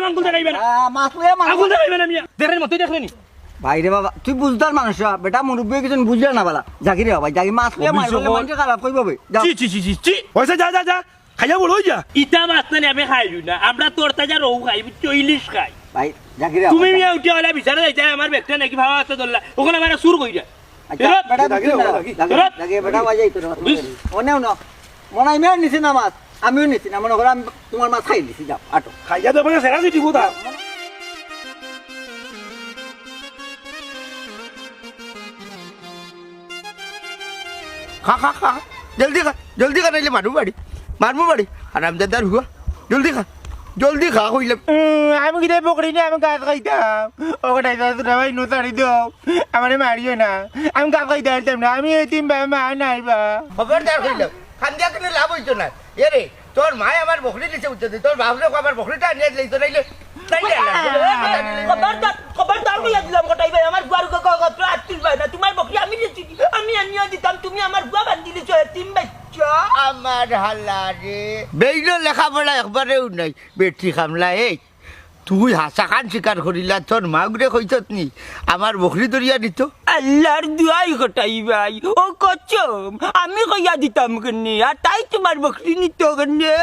আঙ্গুল দেখাইবে না মাছলে আঙ্গুল দেখাইবে না মিয়া দেখেন মতই দেখলেনি ভাইরে বাবা তুই বুঝদার মানুষ বেটা মুরব্বী কিছু বুঝলে না বালা জাগি রে ভাই জাগি মাছলে মারলে মানুষ খারাপ কইব ভাই চি চি চি চি চি হইছে যা যা যা খাইয়া বড় হই যা ইটা মাছ না আমি খাইলু না আমরা তোর তাজা রৌ খাই বুঝছো ইলিশ খাই ভাই জাগি রে তুমি মিয়া উঠে হলা বিচারে যাইতা আমার ব্যক্তি নাকি ভাবা আছে দল্লা ওখানে আমরা সুর কইরা বেটা জাগি বেটা বাজাই তোর ওনেও না মনাই মের নিছি না মাছ আমিও নিছি না মনে করো আমি তোমার মাছ খাই দিছি যাও আটো খাইয়া দেব না সেরা দিটি কোথা খা খা খা জলদি খা নাইলে মারমু বাড়ি আরামদাদার হুয়া জলদি খা কইলাম আমি কিনে পকড়ি না আমি গাছ খাইতাম ওকে ডাইতা ভাই নোতারি দাও আমারে মারিও না আমি গাছ খাইতে পারতাম না আমি এতিম ভাই মা নাই বা খবরদার কইলাম খান্দিয়া কেন লাভ হইতো না এরে তোর মায় আমার বকরি দিছে উঠতে তোর বাবরে আমার বকরিটা আনিয়ে দিলে নাইলে খবরদার কইয়া দিলাম গোটাই ভাই আমার বুয়ার কথা আত্মীয় ভাই না তোমার বকরি আমি দিছি আমি আনিয়া দিতাম তুমি আমার বুয়া বান্ধি দিছো তিন বাচ্চা আমার হাল্লা রে বেইলো লেখাপড়া একবারেও নাই বেটি খামলা এই তুই হাসা খান শিকার করিলা তোর মাগুরে কইছত নি আমার বকরি দরিয়া দিত আল্লাহর দুয়াই গোটাই ভাই ও কচম আমি কইয়া দিতাম কেনে আর তাই তোমার বকরি নিত কেনে